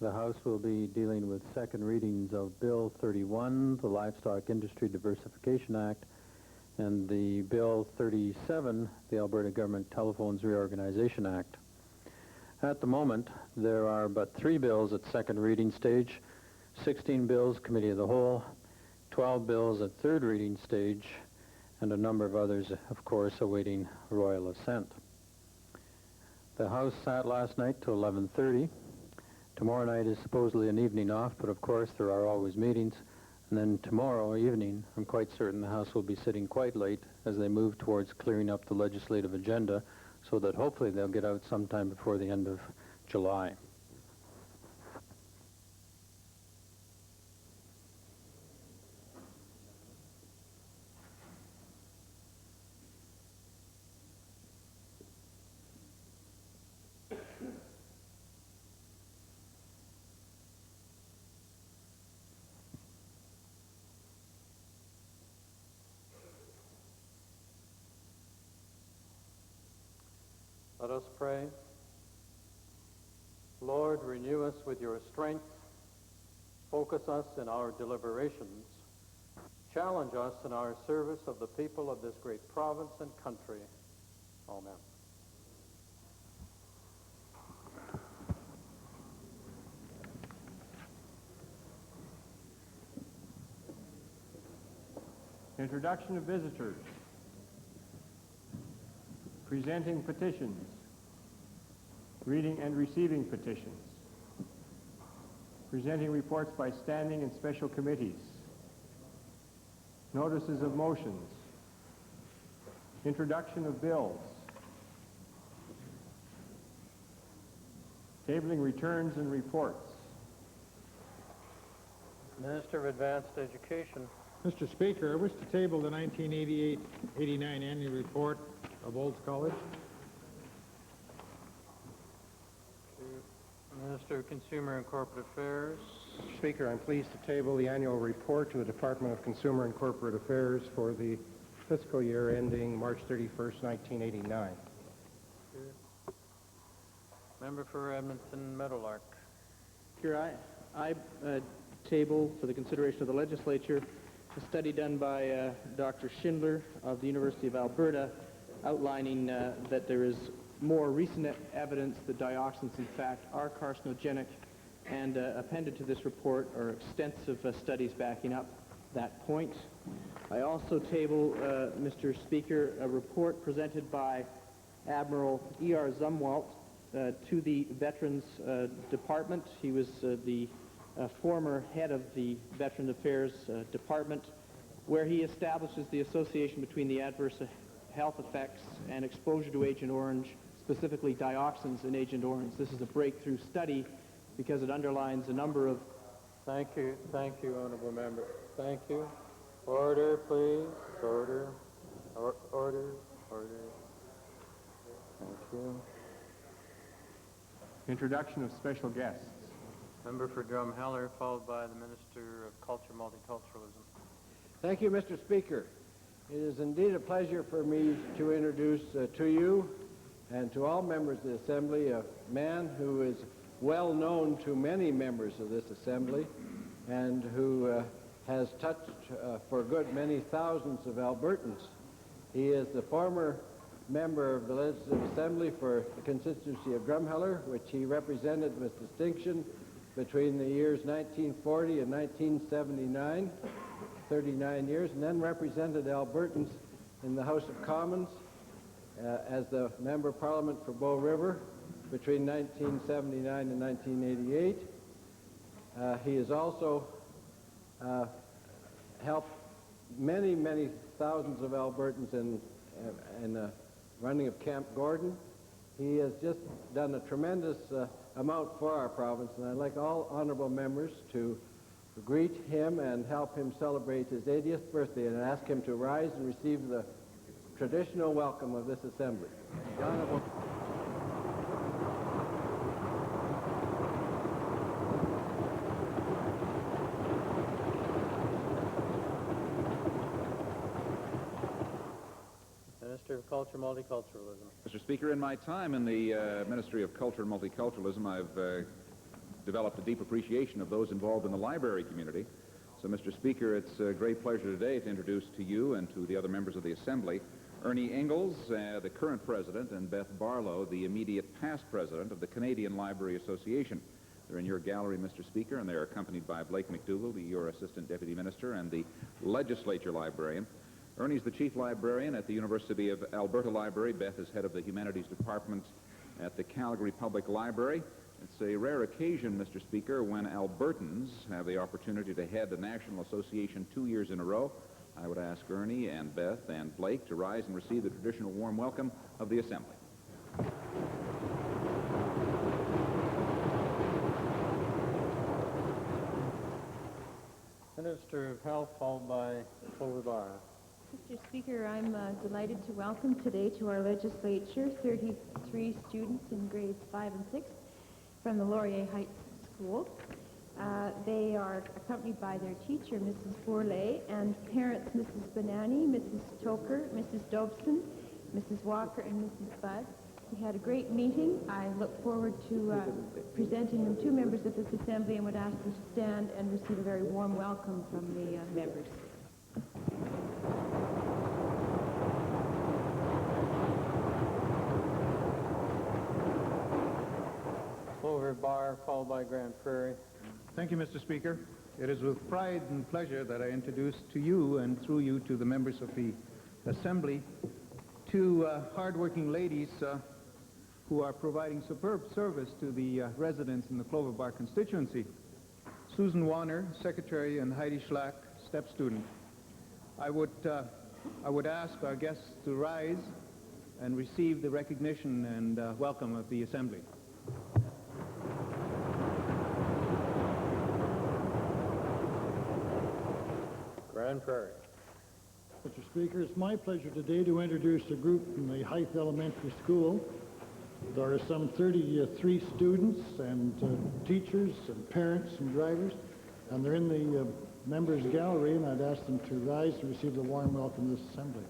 The House will be dealing with second readings of Bill 31, the Livestock Industry Diversification Act, and the Bill 37, the Alberta Government Telephones Reorganization Act. At the moment, there are but 3 bills at second reading stage, 16 bills Committee of the Whole, 12 bills at third reading stage, and a number of others, of course, awaiting royal assent. The House sat last night till 11:30. Tomorrow night is supposedly an evening off, but of course there are always meetings. And then tomorrow evening, I'm quite certain the House will be sitting quite late as they move towards clearing up the legislative agenda so that hopefully they'll get out sometime before the end of July. Let us pray. Lord, renew us with your strength. Focus us in our deliberations. Challenge us in our service of the people of this great province and country. Amen. Introduction of visitors. Presenting petitions. Reading and receiving petitions. Presenting reports by standing and special committees. Notices of motions. Introduction of bills. Tabling returns and reports. Minister of Advanced Education. Mr. Speaker, I wish to table the 1988-89 annual report of Olds College. Minister of Consumer and Corporate Affairs. Mr. Speaker, I'm pleased to table the annual report to the Department of Consumer and Corporate Affairs for the fiscal year ending March 31st, 1989. Member for Edmonton Meadowlark. Here I table for the consideration of the legislature a study done by Dr. Schindler of the University of Alberta outlining that there is more recent evidence that dioxins in fact are carcinogenic, and appended to this report are extensive studies backing up that point. I also table, Mr. Speaker, a report presented by Admiral E.R. Zumwalt to the Veterans Department. He was the former head of the Veteran Affairs Department, where he establishes the association between the adverse health effects and exposure to Agent Orange, specifically dioxins in Agent Orange. This is a breakthrough study because it underlines a number of... Thank you, Honourable Member. Thank you. Order, please. Order. Order. Thank you. Introduction of special guests. Member for Drumheller, followed by the Minister of Culture, Multiculturalism. Thank you, Mr. Speaker. It is indeed a pleasure for me to introduce to you and to all members of the Assembly a man who is well known to many members of this Assembly and who has touched for a good many thousands of Albertans. He is the former member of the Legislative Assembly for the constituency of Drumheller, which he represented with distinction between the years 1940 and 1979, 39 years, and then represented Albertans in the House of Commons as the Member of Parliament for Bow River between 1979 and 1988. He has also helped many, many thousands of Albertans in the running of Camp Gordon. He has just done a tremendous amount for our province, and I'd like all honourable members to greet him and help him celebrate his 80th birthday and ask him to rise and receive the traditional welcome of this Assembly. The Honourable... Minister of Culture, Multiculturalism. Mr. Speaker, in my time in the Ministry of Culture and Multiculturalism, I've developed a deep appreciation of those involved in the library community. So, Mr. Speaker, it's a great pleasure today to introduce to you and to the other members of the Assembly Ernie Ingalls, the current president, and Beth Barlow, the immediate past president of the Canadian Library Association. They're in your gallery, Mr. Speaker, and they're accompanied by Blake McDougall, your assistant deputy minister, and the legislature librarian. Ernie's the chief librarian at the University of Alberta Library. Beth is head of the humanities department at the Calgary Public Library. It's a rare occasion, Mr. Speaker, when Albertans have the opportunity to head the National Association 2 years in a row. I would ask Ernie and Beth and Blake to rise and receive the traditional warm welcome of the Assembly. Minister of Health, followed by Clover Barr. Mr. Speaker, I'm delighted to welcome today to our legislature 33 students in grades 5 and 6 from the Laurier Heights School. They are accompanied by their teacher, Mrs. Bourlay, and parents, Mrs. Benani, Mrs. Toker, Mrs. Dobson, Mrs. Walker, and Mrs. Budd. We had a great meeting. I look forward to presenting them to members of this assembly and would ask them to stand and receive a very warm welcome from the members. Clover Barr, followed by Grand Prairie. Thank you, Mr. Speaker. It is with pride and pleasure that I introduce to you and through you to the members of the Assembly two hardworking ladies who are providing superb service to the residents in the Clover Bar constituency. Susan Warner, secretary, and Heidi Schlack, step student. I would ask our guests to rise and receive the recognition and welcome of the Assembly. Grand Prairie. Mr. Speaker, it's my pleasure today to introduce a group from the Hythe Elementary School. There are some 33 students and teachers and parents and drivers, and they're in the members' gallery, and I'd ask them to rise and receive the warm welcome of this assembly.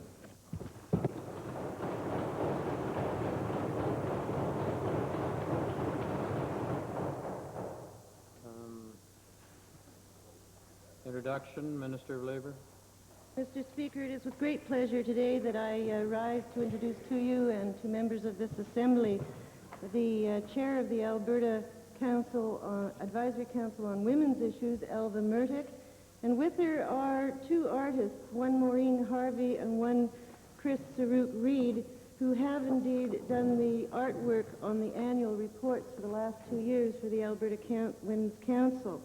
Introduction, Minister of Labor. Mr. Speaker, it is with great pleasure today that I rise to introduce to you and to members of this Assembly the Chair of the Alberta Advisory Council on Women's Issues, Elva Murtick, and with her are two artists, one Maureen Harvey and one Chris Saruk Reed, who have indeed done the artwork on the annual reports for the last 2 years for the Alberta Women's Council.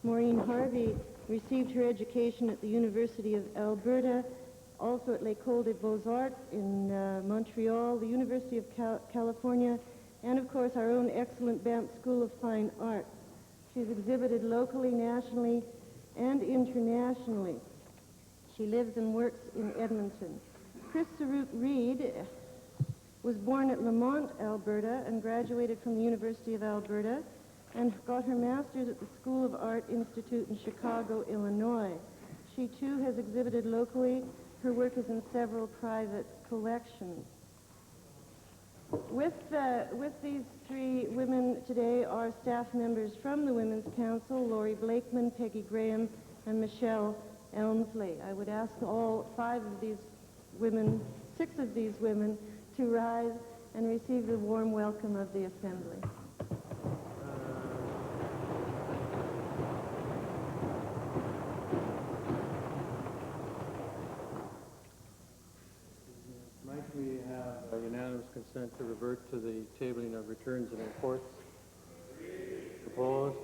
Maureen Harvey received her education at the University of Alberta, also at l'École des Beaux-Arts in Montreal, the University of California, and of course our own excellent Banff School of Fine Arts. She's exhibited locally, nationally, and internationally. She lives and works in Edmonton. Chris Saruk Reed was born at Lamont, Alberta, and graduated from the University of Alberta, and got her master's at the School of Art Institute in Chicago, Illinois. She, too, has exhibited locally. Her work is in several private collections. With these three women today are staff members from the Women's Council, Laurie Blakeman, Peggy Graham, and Michelle Elmsley. I would ask all six of these women, to rise and receive the warm welcome of the Assembly. Might we have a unanimous consent to revert to the tabling of returns and reports? Opposed?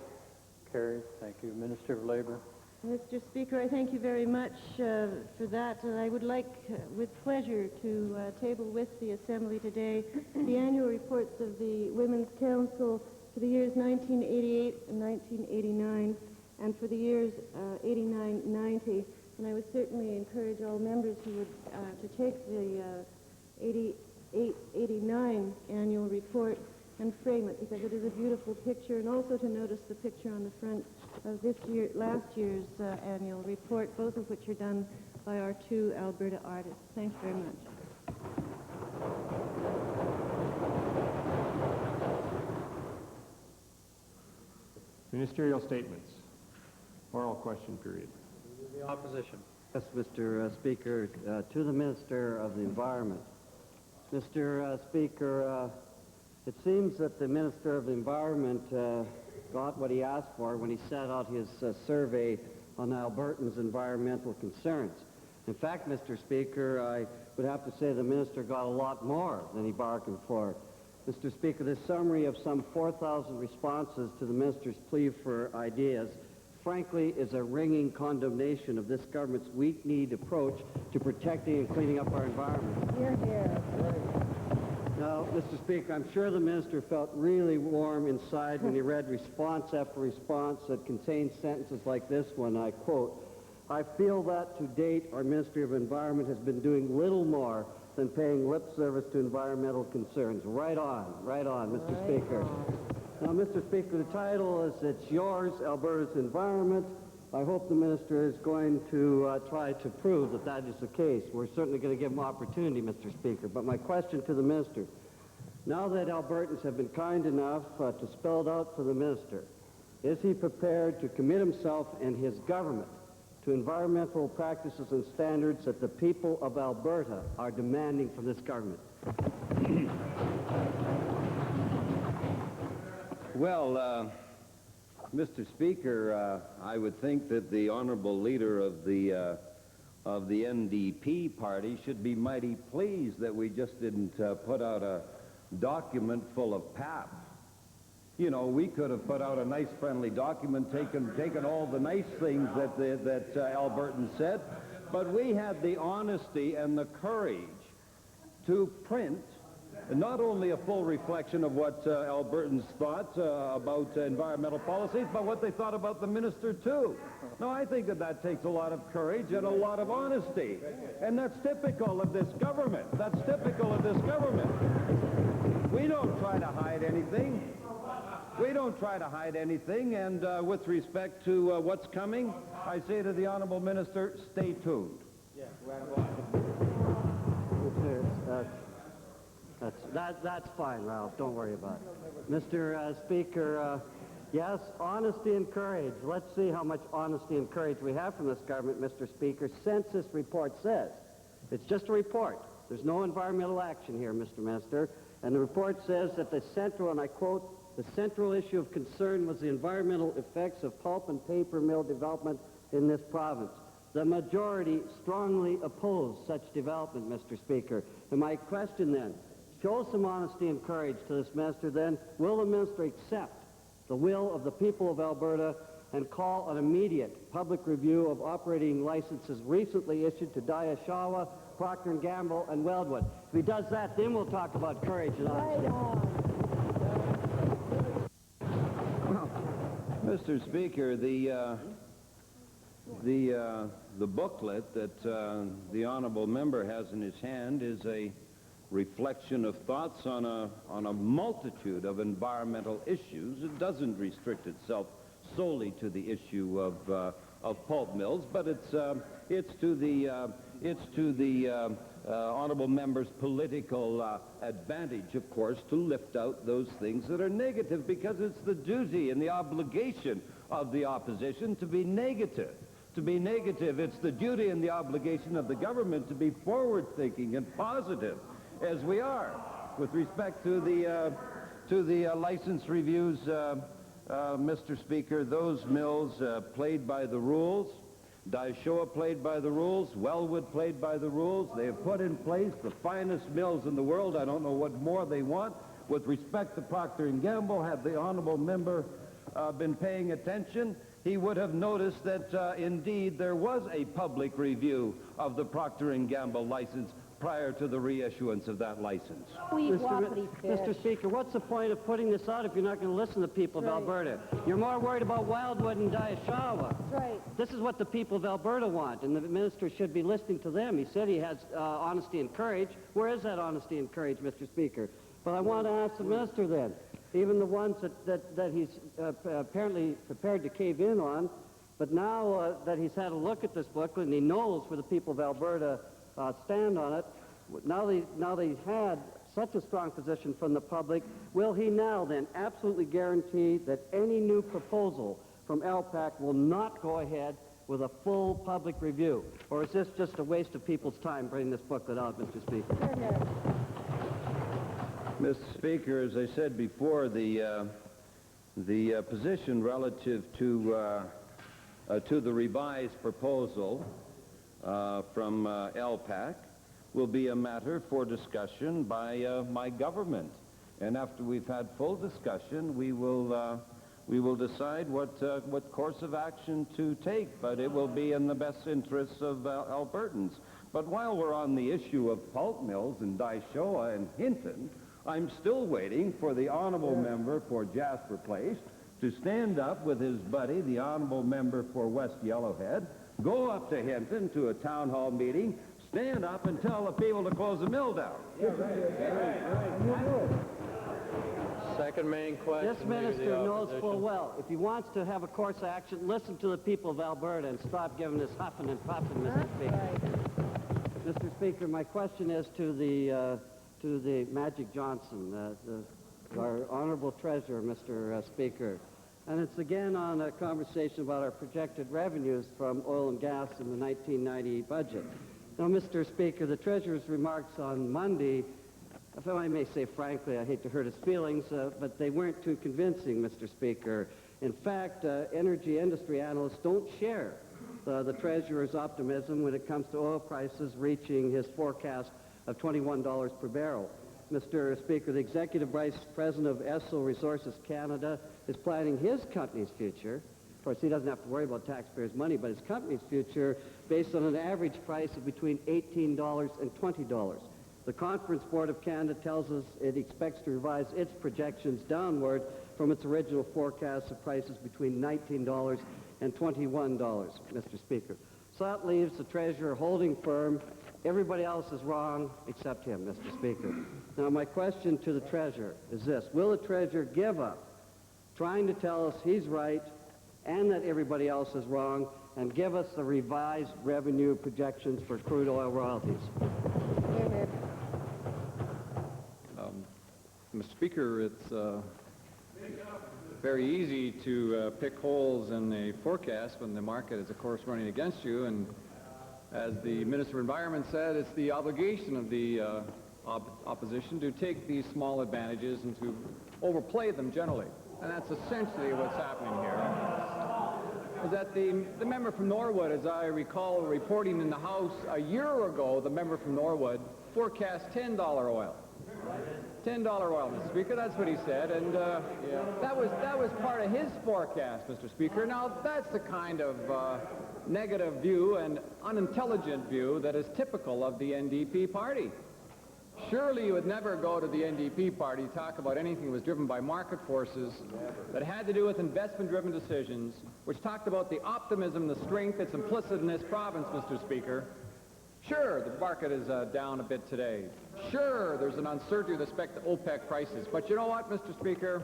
Carried. Thank you. Minister of Labor. Mr. Speaker, I thank you very much for that, and I would like, with pleasure, to table with the Assembly today the annual reports of the Women's Council for the years 1988 and 1989, and for the years 89-90. And I would certainly encourage all members who would to take the 88-89 annual report and frame it, because it is a beautiful picture, and also to notice the picture on the front of last year's annual report, both of which are done by our two Alberta artists. Thank you very much. Ministerial statements. Oral question period. The opposition. Yes, Mr. Speaker, to the Minister of the Environment. Mr. Speaker, it seems that the Minister of the Environment got what he asked for when he set out his survey on Albertans' environmental concerns. In fact, Mr. Speaker, I would have to say the Minister got a lot more than he bargained for. Mr. Speaker, this summary of some 4,000 responses to the Minister's plea for ideas frankly is a ringing condemnation of this government's weak-kneed approach to protecting and cleaning up our environment. Hear, hear. Now, Mr. Speaker, I'm sure the Minister felt really warm inside when he read response after response that contained sentences like this one, I quote, "I feel that to date our Ministry of Environment has been doing little more than paying lip service to environmental concerns." Right on, Mr. Speaker. Now, Mr. Speaker, the title is It's Yours, Alberta's Environment. I hope the Minister is going to try to prove that that is the case. We're certainly going to give him opportunity, Mr. Speaker. But my question to the Minister, now that Albertans have been kind enough to spell it out for the Minister, is he prepared to commit himself and his government to environmental practices and standards that the people of Alberta are demanding from this government? Well, Mr. Speaker, I would think that the honorable leader of the NDP party should be mighty pleased that we just didn't put out a document full of pap. You know, we could have put out a nice, friendly document, taken all the nice things that Albertans said, but we had the honesty and the courage to print not only a full reflection of what Albertans thought about environmental policies, but what they thought about the minister, too. Now, I think that takes a lot of courage and a lot of honesty. And that's typical of this government. That's typical of this government. We don't try to hide anything. We don't try to hide anything. And with respect to what's coming, I say to the honorable minister, stay tuned. That's fine, Ralph. Don't worry about it. Mr. Speaker, yes, honesty and courage. Let's see how much honesty and courage we have from this government, Mr. Speaker. Census report says, it's just a report. There's no environmental action here, Mr. Minister. And the report says that the central, and I quote, the central issue of concern was the environmental effects of pulp and paper mill development in this province. The majority strongly opposed such development, Mr. Speaker. And my question then, show some honesty and courage to this minister then. Will the minister accept the will of the people of Alberta and call an immediate public review of operating licenses recently issued to Diashawa, Procter & Gamble, and Weldwood? If he does that, then we'll talk about courage and honesty. Mr. Speaker, the booklet that the honorable member has in his hand is a reflection of thoughts on a multitude of environmental issues. It doesn't restrict itself solely to the issue of pulp mills, but it's to the honorable member's political advantage, of course, to lift out those things that are negative, because it's the duty and the obligation of the opposition to be negative. To be negative, it's the duty and the obligation of the government to be forward-thinking and positive, as we are. With respect to the license reviews, Mr. Speaker, those mills played by the rules. Daishoa played by the rules. Wellwood played by the rules. They have put in place the finest mills in the world. I don't know what more they want. With respect to Procter & Gamble, had the honorable member been paying attention, he would have noticed that indeed there was a public review of the Procter & Gamble license prior to the reissuance of that license. Mr. Speaker, what's the point of putting this out if you're not going to listen to the people of Alberta? You're more worried about Wildwood and Diashawa. That's right. This is what the people of Alberta want, and the minister should be listening to them. He said he has honesty and courage. Where is that honesty and courage, Mr. Speaker? But I want to ask the minister then, even the ones that he's apparently prepared to cave in on, but now that he's had a look at this booklet and he knows where the people of Alberta stand on it, now that he's had such a strong position from the public, will he now then absolutely guarantee that any new proposal from LPAC will not go ahead with a full public review? Or is this just a waste of people's time bringing this booklet out, Mr. Speaker? Mr. Speaker, as I said before, the position relative to the revised proposal from LPAC will be a matter for discussion by my government. And after we've had full discussion, we will decide what course of action to take, but it will be in the best interests of Albertans. But while we're on the issue of pulp mills in Daishoa and Hinton, I'm still waiting for the honourable member for Jasper Place to stand up with his buddy, the honourable member for West Yellowhead, go up to Hinton to a town hall meeting, stand up and tell the people to close the mill down. Second main question. This minister knows full well, if he wants to have a course of action, listen to the people of Alberta and stop giving this huffing and puffing, Mr. Speaker. Mr. Speaker, my question is to the Magic Johnson, our honorable treasurer, Mr. Speaker. And it's again on a conversation about our projected revenues from oil and gas in the 1990 budget. Now, Mr. Speaker, the treasurer's remarks on Monday, if I may say frankly, I hate to hurt his feelings, but they weren't too convincing, Mr. Speaker. In fact, energy industry analysts don't share the treasurer's optimism when it comes to oil prices reaching his forecast of $21 per barrel. Mr. Speaker, the Executive Vice President of Esso Resources Canada is planning his company's future. Of course, he doesn't have to worry about taxpayers' money, but his company's future based on an average price of between $18 and $20. The Conference Board of Canada tells us it expects to revise its projections downward from its original forecast of prices between $19 and $21, Mr. Speaker. So that leaves the treasurer holding firm. Everybody else is wrong except him, Mr. Speaker. Now, my question to the treasurer is this. Will the treasurer give up trying to tell us he's right and that everybody else is wrong and give us the revised revenue projections for crude oil royalties? Mr. Speaker, it's very easy to pick holes in the forecast when the market is, of course, running against you. And as the Minister of Environment said, it's the obligation of the opposition to take these small advantages and to overplay them generally. And that's essentially what's happening here. Is that the member from Norwood, as I recall reporting in the House a year ago, the member from Norwood forecast $10 oil. $10 oil, Mr. Speaker, that's what he said, and that was part of his forecast, Mr. Speaker. Now, that's the kind of negative view and unintelligent view that is typical of the NDP party. Surely you would never go to the NDP party to talk about anything that was driven by market forces that had to do with investment-driven decisions, which talked about the optimism, the strength that's implicit in this province, Mr. Speaker. Sure, the market is down a bit today. Sure, there's an uncertainty with respect to OPEC prices. But you know what, Mr. Speaker?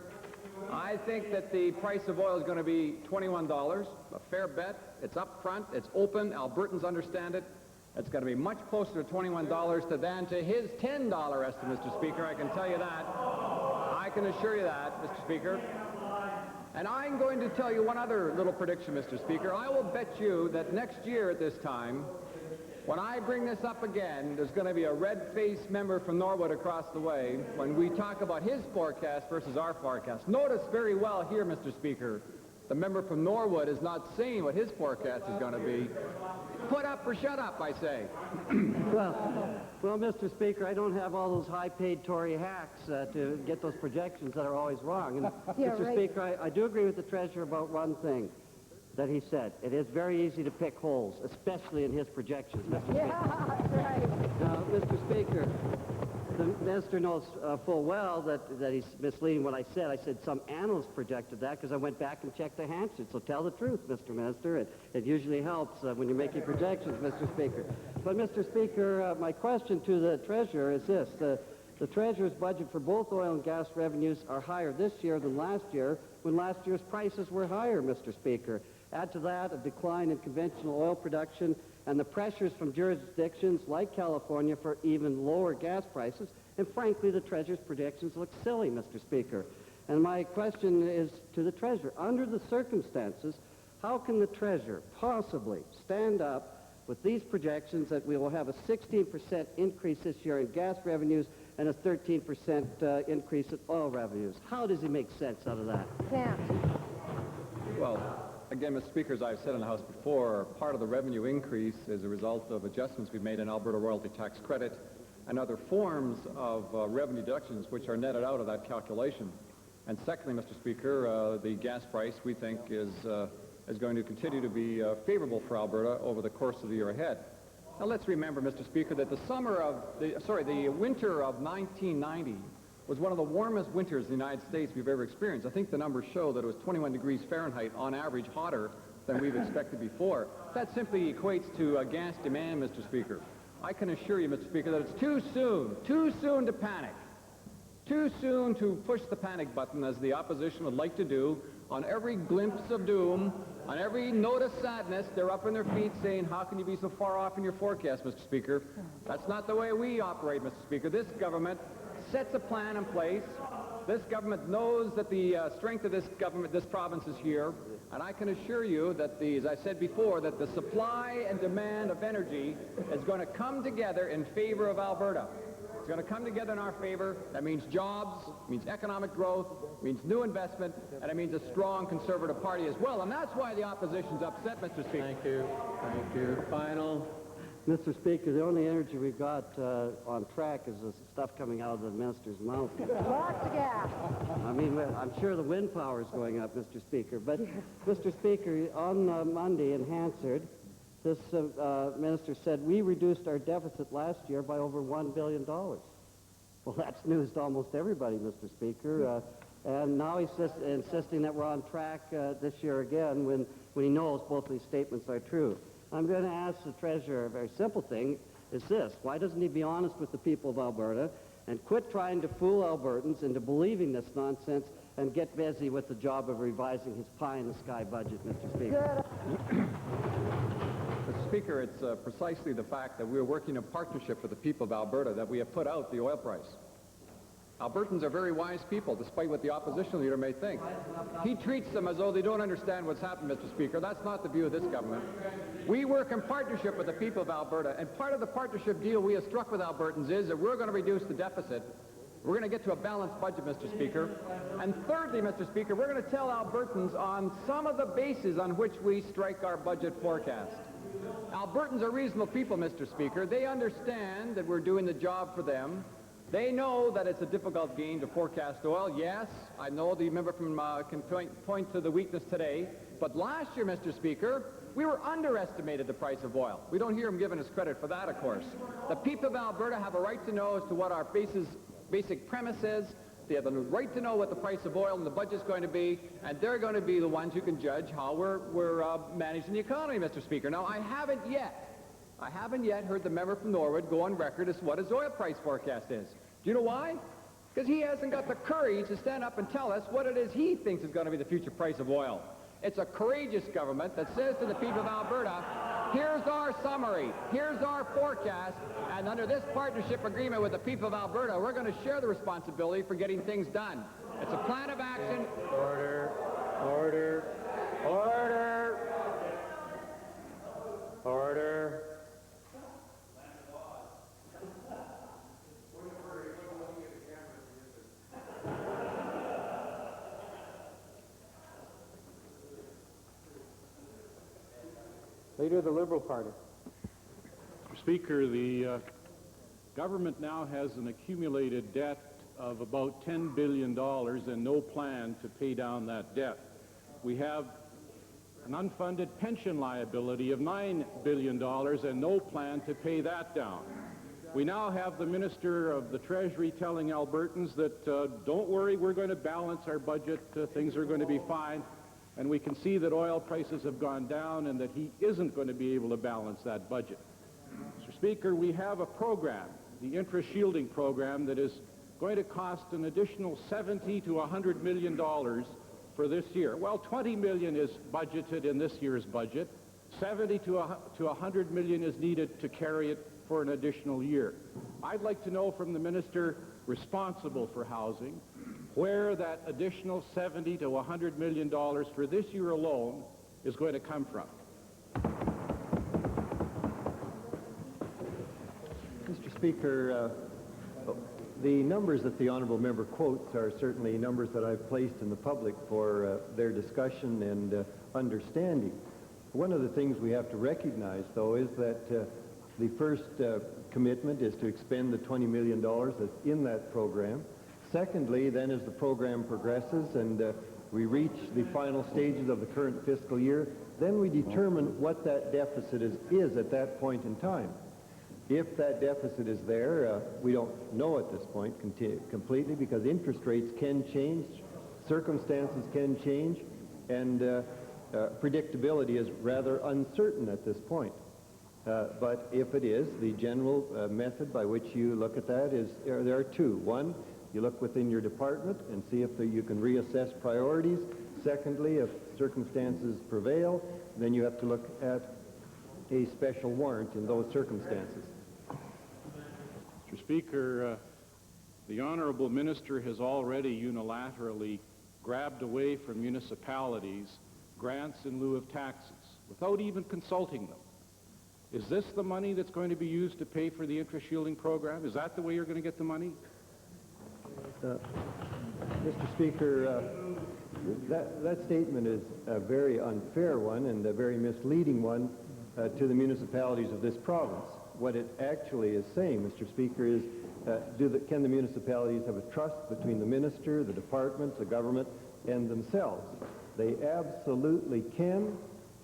I think that the price of oil is going to be $21, a fair bet. It's up front. It's open. Albertans understand it. It's going to be much closer to $21 than to his $10 estimate, Mr. Speaker. I can tell you that. I can assure you that, Mr. Speaker. And I'm going to tell you one other little prediction, Mr. Speaker. I will bet you that next year at this time, when I bring this up again, there's going to be a red-faced member from Norwood across the way when we talk about his forecast versus our forecast. Notice very well here, Mr. Speaker, the member from Norwood is not saying what his forecast is going to be. Put up or shut up, I say. Well, Mr. Speaker, I don't have all those high-paid Tory hacks to get those projections that are always wrong. And, Mr. Speaker, I do agree with the treasurer about one thing that he said. It is very easy to pick holes, especially in his projections, Mr. Speaker. Yeah, that's right. Now, Mr. Speaker, the minister knows full well that he's misleading what I said. I said some analysts projected that because I went back and checked the Hampshire. So tell the truth, Mr. Minister. It usually helps when you're making projections, Mr. Speaker. But, Mr. Speaker, my question to the treasurer is this. The treasurer's budget for both oil and gas revenues are higher this year than last year when last year's prices were higher, Mr. Speaker. Add to that a decline in conventional oil production and the pressures from jurisdictions like California for even lower gas prices, And frankly, the Treasurer's predictions look silly, Mr. Speaker. And my question is to the Treasurer. Under the circumstances, how can the Treasurer possibly stand up with these projections that we will have a 16% increase this year in gas revenues and a 13% increase in oil revenues? How does he make sense out of that? Can't. Well, again, Mr. Speaker, as I've said in the House before, part of the revenue increase is a result of adjustments we've made in Alberta royalty tax credit and other forms of revenue deductions which are netted out of that calculation. And secondly, Mr. Speaker, the gas price, we think, is going to continue to be favorable for Alberta over the course of the year ahead. Now, let's remember, Mr. Speaker, that the winter of 1990 was one of the warmest winters in the United States we've ever experienced. I think the numbers show that it was 21 degrees Fahrenheit on average hotter than we've expected before. That simply equates to gas demand, Mr. Speaker. I can assure you, Mr. Speaker, that it's too soon to panic. Too soon to push the panic button, as the opposition would like to do. On every glimpse of doom, on every note of sadness, they're up on their feet saying, how can you be so far off in your forecast, Mr. Speaker? That's not the way we operate, Mr. Speaker. This government sets a plan in place. This government knows that the strength of this province is here, and I can assure you that as I said before, that the supply and demand of energy is going to come together in favor of Alberta. It's going to come together in our favor. That means jobs, means economic growth, means new investment, and it means a strong Conservative Party as well. And that's why the opposition's upset, Mr. Speaker. Thank you. Thank you. Final. Mr. Speaker, the only energy we've got on track is the stuff coming out of the minister's mouth. Lots of gas. I mean, I'm sure the wind power is going up, Mr. Speaker. But, Mr. Speaker, on Monday in Hansard, this minister said, we reduced our deficit last year by over $1 billion. Well, that's news to almost everybody, Mr. Speaker. And now he's insisting that we're on track this year again when he knows both these statements are true. I'm going to ask the Treasurer a very simple thing, is this. Why doesn't he be honest with the people of Alberta and quit trying to fool Albertans into believing this nonsense and get busy with the job of revising his pie-in-the-sky budget, Mr. Speaker? Mr. Speaker, it's precisely the fact that we're working in partnership with the people of Alberta that we have put out the oil price. Albertans are very wise people, despite what the opposition leader may think. He treats them as though they don't understand what's happened, Mr. Speaker. That's not the view of this government. We work in partnership with the people of Alberta, and part of the partnership deal we have struck with Albertans is that we're going to reduce the deficit. We're going to get to a balanced budget, Mr. Speaker. And thirdly, Mr. Speaker, we're going to tell Albertans on some of the bases on which we strike our budget forecast. Albertans are reasonable people, Mr. Speaker. They understand that we're doing the job for them. They know that it's a difficult game to forecast oil. Yes, I know the member from can point to the weakness today. But last year, Mr. Speaker, we were underestimated the price of oil. We don't hear him giving us credit for that, of course. The people of Alberta have a right to know as to what our basic premise is. They have a right to know what the price of oil and the budget's going to be, and they're going to be the ones who can judge how we're managing the economy, Mr. Speaker. Now, I haven't yet heard the member from Norwood go on record as to what his oil price forecast is. Do you know why? Because he hasn't got the courage to stand up and tell us what it is he thinks is going to be the future price of oil. It's a courageous government that says to the people of Alberta, here's our summary, here's our forecast, and under this partnership agreement with the people of Alberta, we're going to share the responsibility for getting things done. It's a plan of action. Order, order, order, order. Leader of the Liberal Party. Mr. Speaker, the government now has an accumulated debt of about $10 billion and no plan to pay down that debt. We have an unfunded pension liability of $9 billion and no plan to pay that down. We now have the Minister of the Treasury telling Albertans that, don't worry, we're going to balance our budget, things are going to be fine. And we can see that oil prices have gone down and that he isn't going to be able to balance that budget. Mr. Speaker, we have a program, the interest shielding program, that is going to cost an additional $70 to $100 million for this year. Well, $20 million is budgeted in this year's budget. $70 to $100 million is needed to carry it for an additional year. I'd like to know from the minister responsible for housing where that additional $70 to $100 million for this year alone is going to come from. Mr. Speaker, the numbers that the honourable member quotes are certainly numbers that I've placed in the public for their discussion and understanding. One of the things we have to recognize, though, is that the first commitment is to expend the $20 million that's in that program. Secondly, then as the program progresses and we reach the final stages of the current fiscal year, then we determine what that deficit is at that point in time. If that deficit is there, we don't know at this point completely, because interest rates can change, circumstances can change, and predictability is rather uncertain at this point. But if it is, the general method by which you look at that is, there are two. One, you look within your department and see if you can reassess priorities. Secondly, if circumstances prevail, then you have to look at a special warrant in those circumstances. Mr. Speaker, the honourable minister has already unilaterally grabbed away from municipalities grants in lieu of taxes without even consulting them. Is this the money that's going to be used to pay for the interest shielding program? Is that the way you're going to get the money? Mr. Speaker, that statement is a very unfair one and a very misleading one to the municipalities of this province. What it actually is saying, Mr. Speaker, is can the municipalities have a trust between the minister, the departments, the government, and themselves? They absolutely can.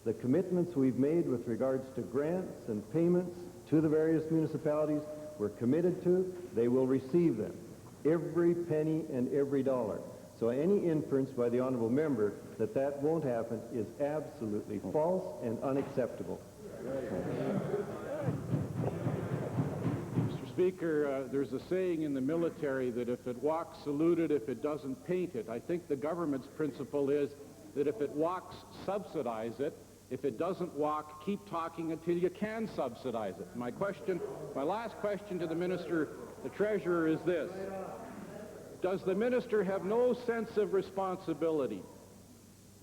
The commitments we've made with regards to grants and payments to the various municipalities, we're committed to. They will receive them, every penny and every dollar. So any inference by the honourable member that that won't happen is absolutely false and unacceptable. Mr. Speaker, there's a saying in the military that if it walks, salute it. If it doesn't, paint it. I think the government's principle is that if it walks, subsidize it. If it doesn't walk, keep talking until you can subsidize it. My last question to the Minister, the Treasurer, is this. Does the Minister have no sense of responsibility,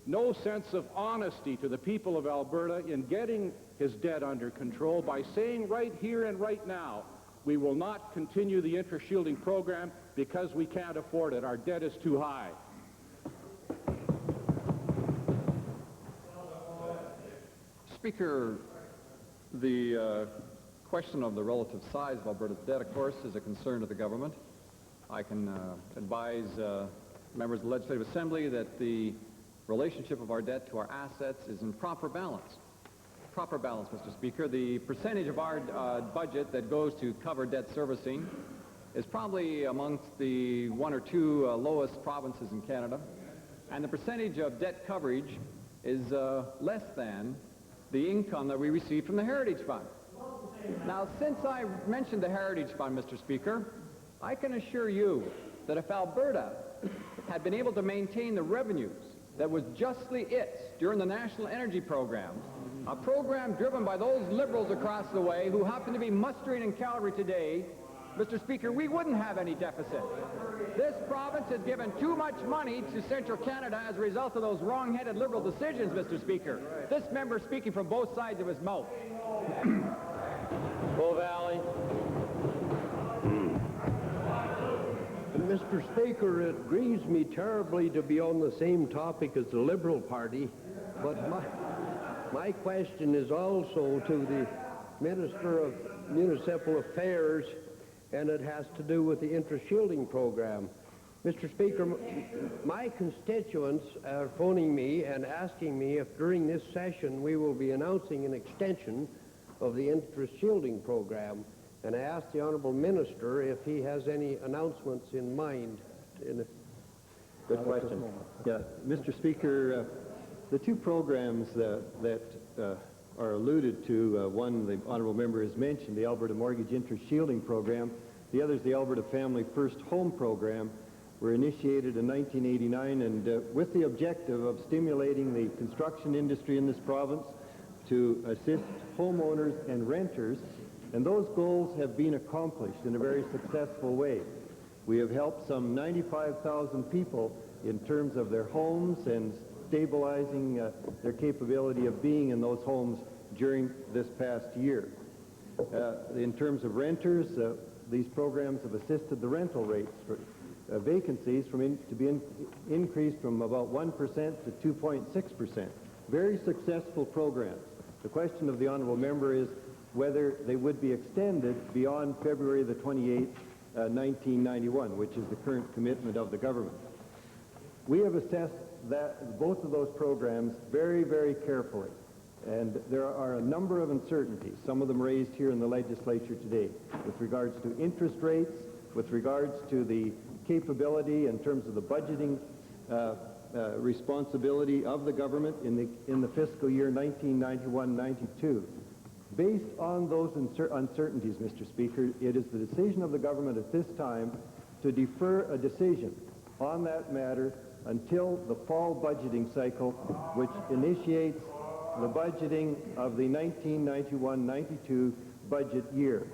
no sense of honesty to the people of Alberta in getting his debt under control by saying right here and right now, we will not continue the interest shielding program because we can't afford it. Our debt is too high. Speaker, the question of the relative size of Alberta's debt, of course, is a concern to the government. I can advise members of the Legislative Assembly that the relationship of our debt to our assets is in proper balance. Proper balance, Mr. Speaker. The percentage of our budget that goes to cover debt servicing is probably amongst the one or two lowest provinces in Canada, and the percentage of debt coverage is less than the income that we receive from the Heritage Fund. Now, since I mentioned the Heritage Fund, Mr. Speaker, I can assure you that if Alberta had been able to maintain the revenues that was justly its during the National Energy Program, a program driven by those Liberals across the way who happen to be mustering in Calgary today, Mr. Speaker, we wouldn't have any deficit. This province has given too much money to Central Canada as a result of those wrong-headed Liberal decisions, Mr. Speaker. This member speaking from both sides of his mouth. Bow Valley. Mr. Speaker, it grieves me terribly to be on the same topic as the Liberal Party, but my question is also to the Minister of Municipal Affairs, and it has to do with the interest shielding program. Mr. Speaker, my constituents are phoning me and asking me if during this session we will be announcing an extension of the interest shielding program. And I asked the Honourable Minister if he has any announcements in mind. Good question. Yeah, Mr. Speaker, the two programs that are alluded to, one the Honourable Member has mentioned, the Alberta Mortgage Interest Shielding Program, the other is the Alberta Family First Home Program, were initiated in 1989 and with the objective of stimulating the construction industry in this province to assist homeowners and renters And those goals have been accomplished in a very successful way. We have helped some 95,000 people in terms of their homes and stabilizing their capability of being in those homes during this past year. In terms of renters, these programs have assisted the rental rates for vacancies to be increased from about 1% to 2.6%. Very successful programs. The question of the honourable member is whether they would be extended beyond February the 28th, 1991, which is the current commitment of the government. We have assessed both of those programs very, very carefully. And there are a number of uncertainties, some of them raised here in the legislature today, with regards to interest rates, with regards to the capability in terms of the budgeting responsibility of the government in the fiscal year 1991-92. Based on those uncertainties, Mr. Speaker, it is the decision of the government at this time to defer a decision on that matter until the fall budgeting cycle, which initiates the budgeting of the 1991-92 budget year.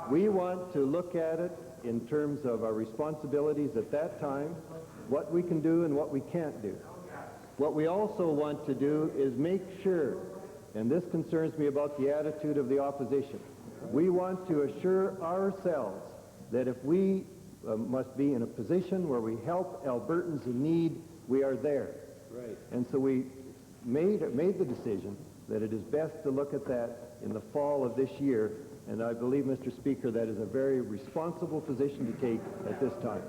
We want to look at it in terms of our responsibilities at that time, what we can do and what we can't do. What we also want to do is make sure, and this concerns me about the attitude of the opposition, we want to assure ourselves that if we must be in a position where we help Albertans in need, we are there. Right. And so we made the decision that it is best to look at that in the fall of this year, and I believe, Mr. Speaker, that is a very responsible position to take at this time.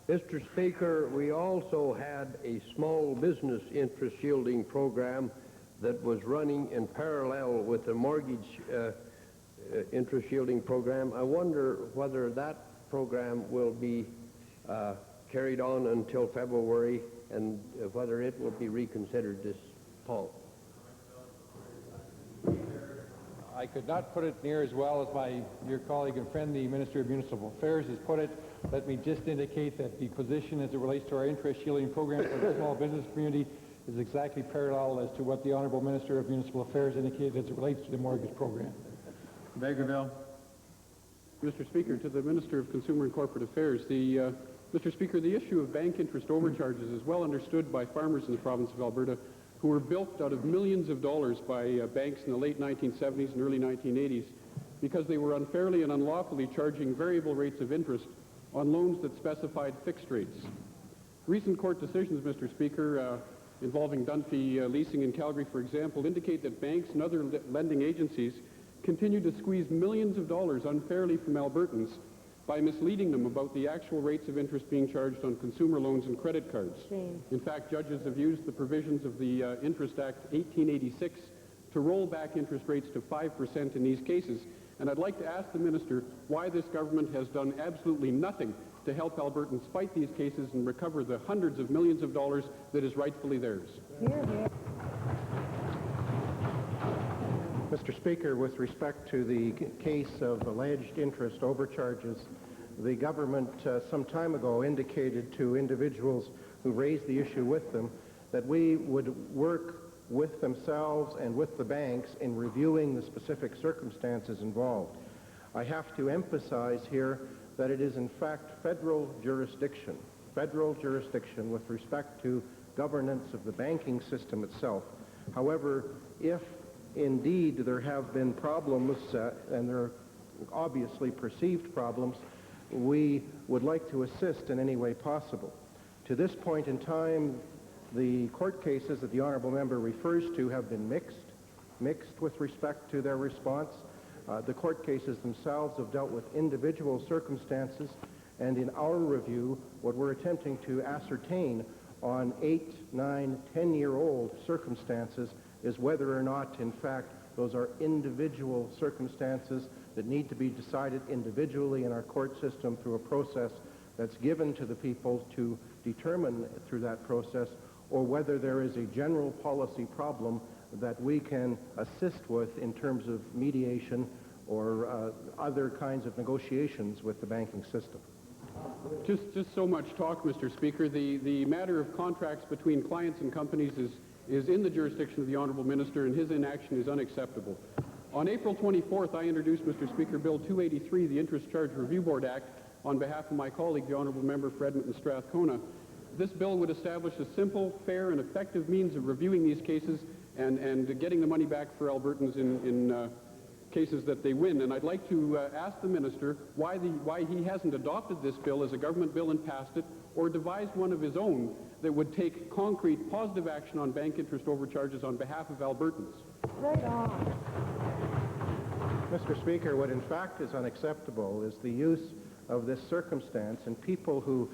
Mr. Speaker, we also had a small business interest shielding program that was running in parallel with the mortgage interest shielding program. I wonder whether that program will be carried on until February and whether it will be reconsidered this fall. I could not put it near as well as your colleague and friend, the Minister of Municipal Affairs, has put it. Let me just indicate that the position as it relates to our interest shielding program for the small business community is exactly parallel as to what the Honourable Minister of Municipal Affairs indicated as it relates to the mortgage program. Bakerville. Mr. Speaker, to the Minister of Consumer and Corporate Affairs, Mr. Speaker, the issue of bank interest overcharges is well understood by farmers in the province of Alberta who were bilked out of millions of dollars by banks in the late 1970s and early 1980s because they were unfairly and unlawfully charging variable rates of interest on loans that specified fixed rates. Recent court decisions, Mr. Speaker, involving Dunphy Leasing in Calgary, for example, indicate that banks and other lending agencies continue to squeeze millions of dollars unfairly from Albertans by misleading them about the actual rates of interest being charged on consumer loans and credit cards. Shame. In fact, judges have used the provisions of the Interest Act 1886 to roll back interest rates to 5% in these cases. And I'd like to ask the Minister why this government has done absolutely nothing to help Albertans fight these cases and recover the hundreds of millions of dollars that is rightfully theirs. Mr. Speaker, with respect to the case of alleged interest overcharges, the government some time ago indicated to individuals who raised the issue with them that we would work with themselves and with the banks in reviewing the specific circumstances involved. I have to emphasize here that it is in fact federal jurisdiction with respect to governance of the banking system itself. However, if indeed there have been problems, and there are obviously perceived problems, we would like to assist in any way possible. To this point in time, the court cases that the honourable member refers to have been mixed with respect to their response. The court cases themselves have dealt with individual circumstances, and in our review, what we're attempting to ascertain on 8, 9, 10-year-old circumstances is whether or not, in fact, those are individual circumstances that need to be decided individually in our court system through a process that's given to the people to determine through that process, or whether there is a general policy problem that we can assist with in terms of mediation or other kinds of negotiations with the banking system. Just so much talk, Mr. Speaker. The matter of contracts between clients and companies is in the jurisdiction of the Honourable Minister, and his inaction is unacceptable. On April 24th, I introduced, Mr. Speaker, Bill 283, the Interest Charge Review Board Act, on behalf of my colleague, the Honourable Member for Edmonton Strathcona. This bill would establish a simple, fair, and effective means of reviewing these cases and getting the money back for Albertans in cases that they win. And I'd like to ask the Minister why he hasn't adopted this bill as a government bill and passed it, or devised one of his own that would take concrete, positive action on bank interest overcharges on behalf of Albertans. Right on. Mr. Speaker, what in fact is unacceptable is the use of this circumstance and people who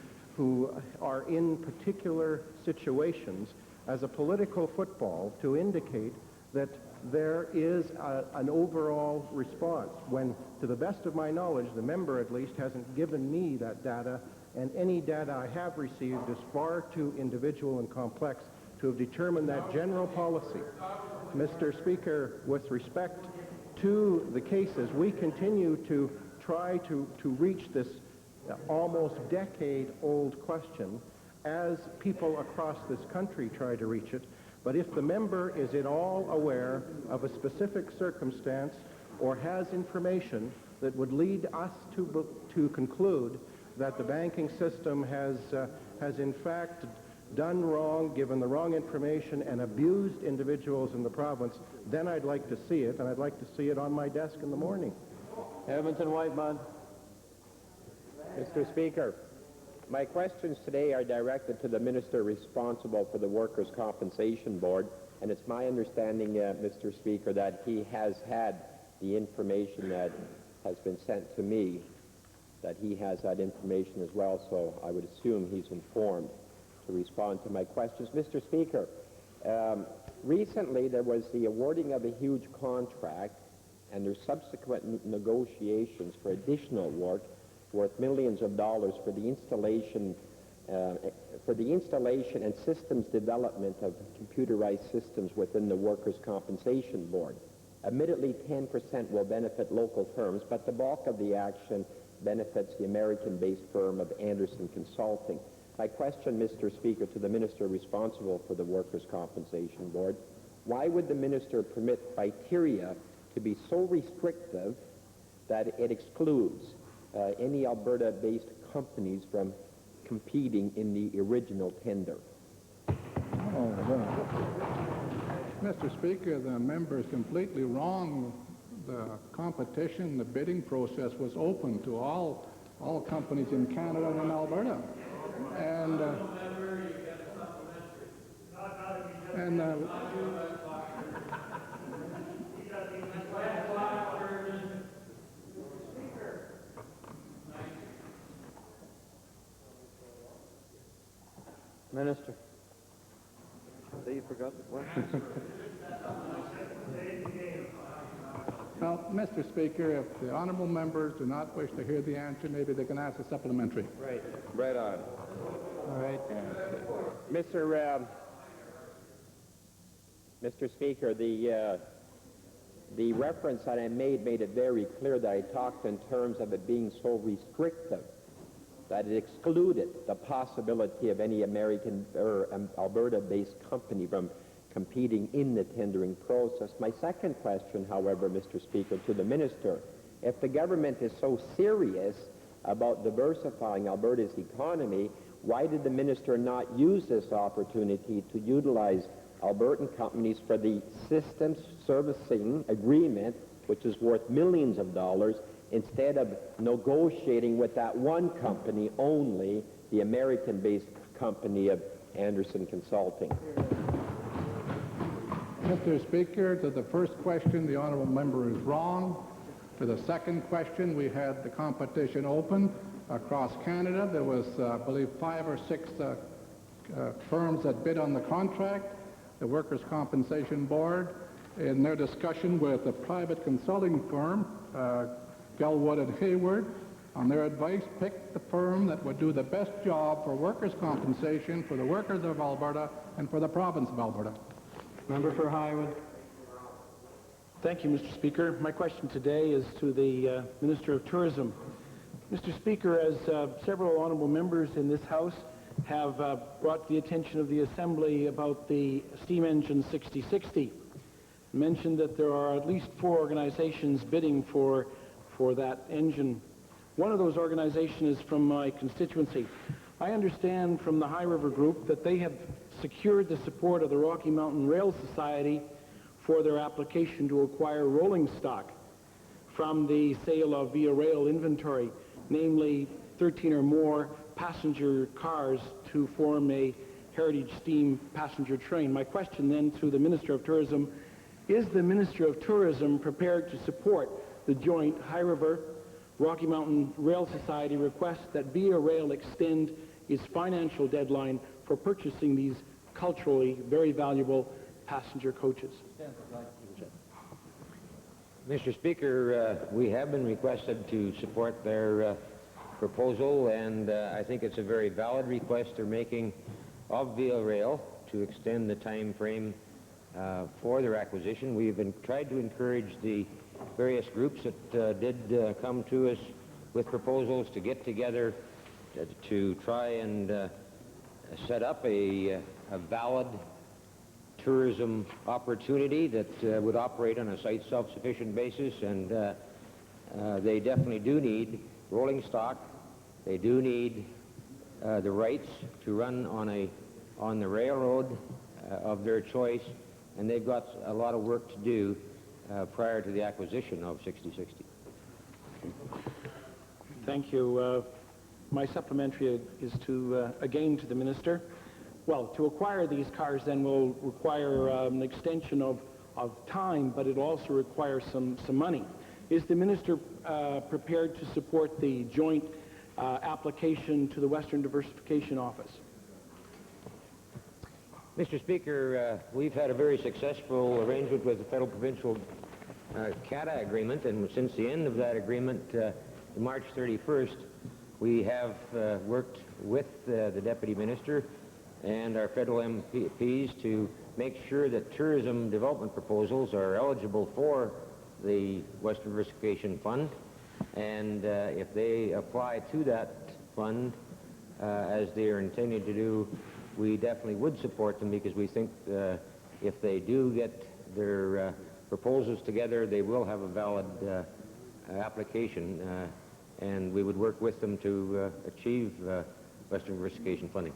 are in particular situations as a political football to indicate that there is an overall response, when, to the best of my knowledge, the member at least hasn't given me that data, and any data I have received is far too individual and complex to have determined that general policy. Mr. Speaker, with respect to the cases, we continue to try to reach this almost decade-old question as people across this country try to reach it. But if the member is at all aware of a specific circumstance or has information that would lead us to conclude that the banking system has in fact done wrong, given the wrong information, and abused individuals in the province, then I'd like to see it, and I'd like to see it on my desk in the morning. Edmonton Whiteman. Mr. Speaker, my questions today are directed to the Minister responsible for the Workers' Compensation Board, and it's my understanding, Mr. Speaker, that he has had the information that has been sent to me, that he has that information as well, so I would assume he's informed to respond to my questions. Mr. Speaker, recently there was the awarding of a huge contract and there's subsequent negotiations for additional work worth millions of dollars for the installation and systems development of computerized systems within the Workers' Compensation Board. Admittedly, 10% will benefit local firms, but the bulk of the action benefits the American-based firm of Anderson Consulting. My question, Mr. Speaker, to the Minister responsible for the Workers' Compensation Board: why would the Minister permit criteria to be so restrictive that it excludes any Alberta-based companies from competing in the original tender? Mr. Speaker, the member is completely wrong. The competition, the bidding process was open to all companies in Canada and in Alberta. Minister. So you forgot the question? Well, Mr. Speaker, if the honourable members do not wish to hear the answer, maybe they can ask a supplementary. Right. Right on. All right. Mr. Speaker, the reference that I made it very clear that I talked in terms of it being so restrictive that it excluded the possibility of any American or Alberta-based company from competing in the tendering process. My second question, however, Mr. Speaker, to the Minister: if the government is so serious about diversifying Alberta's economy, why did the Minister not use this opportunity to utilize Albertan companies for the systems servicing agreement, which is worth millions of dollars, instead of negotiating with that one company only, the American-based company of Anderson Consulting? Mr. Speaker, to the first question, the honourable member is wrong. To the second question, we had the competition open across Canada. There was, I believe, 5 or 6 firms that bid on the contract. The Workers' Compensation Board, in their discussion with a private consulting firm, Gilwood and Hayward, on their advice, picked the firm that would do the best job for workers' compensation for the workers of Alberta and for the province of Alberta. Member for Highwood. Thank you, Mr. Speaker. My question today is to the Minister of Tourism. Mr. Speaker, as several honorable members in this House have brought to the attention of the Assembly about the steam engine 6060, mentioned that there are at least 4 organizations bidding for that engine. One of those organizations is from my constituency. I understand from the High River Group that they have secured the support of the Rocky Mountain Rail Society for their application to acquire rolling stock from the sale of Via Rail inventory, namely 13 or more passenger cars to form a heritage steam passenger train. My question then to the Minister of Tourism, is the Minister of Tourism prepared to support the joint High River Rocky Mountain Rail Society request that Via Rail extend its financial deadline for purchasing these culturally very valuable passenger coaches? Mr. Speaker, we have been requested to support their proposal, and I think it's a very valid request they're making of Via Rail to extend the time frame for their acquisition. We've tried to encourage the various groups that did come to us with proposals to get together to try and set up a valid tourism opportunity that would operate on a site self-sufficient basis, and they definitely do need rolling stock. They do need the rights to run on the railroad of their choice, and they've got a lot of work to do prior to the acquisition of 6060. Thank you. My supplementary is to, again, to the Minister. Well, to acquire these cars then will require an extension of time, but it also requires some money. Is the Minister prepared to support the joint application to the Western Diversification Office? Mr. Speaker, we've had a very successful arrangement with the federal provincial CATA agreement, and since the end of that agreement, March 31st, we have worked with the Deputy Minister and our federal MPs to make sure that tourism development proposals are eligible for the Western Diversification Fund, and if they apply to that fund as they are intending to do, we definitely would support them, because we think if they do get their proposals together, they will have a valid application, and we would work with them to achieve Western Diversification funding.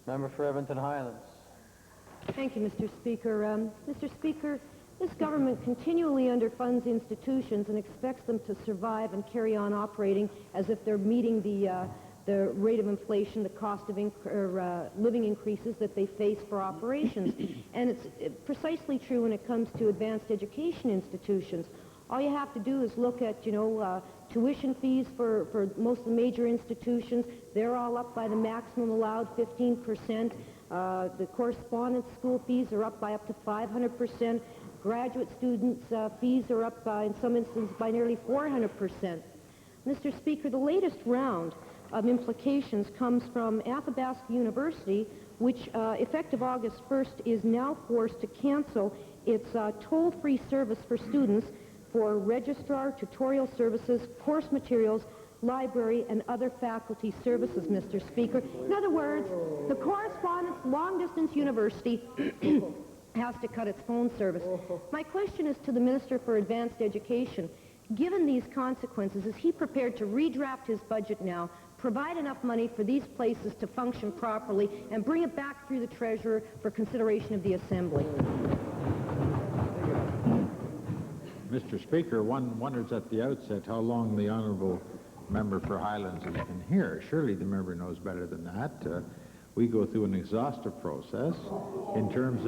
Member for Edmonton Highlands. Thank you, Mr. Speaker. Mr. Speaker, this government continually underfunds institutions and expects them to survive and carry on operating as if they're meeting the rate of inflation, the cost of living increases that they face for operations. And it's precisely true when it comes to advanced education institutions. All you have to do is look at, tuition fees for most of the major institutions. They're all up by the maximum allowed 15%. The correspondence school fees are up by up to 500%. Graduate students' fees are up in some instances by nearly 400%. Mr. Speaker, the latest round of implications comes from Athabasca University, which effective August 1st is now forced to cancel its toll-free service for students for registrar, tutorial services, course materials, library, and other faculty services, Mr. Speaker. In other words, the correspondence long-distance university has to cut its phone service. My question is to the Minister for Advanced Education. Given these consequences, is he prepared to redraft his budget now, provide enough money for these places to function properly, and bring it back through the Treasurer for consideration of the Assembly? Mr. Speaker, one wonders at the outset how long the honourable member for Highlands has been here. Surely the member knows better than that. We go through an exhaustive process in terms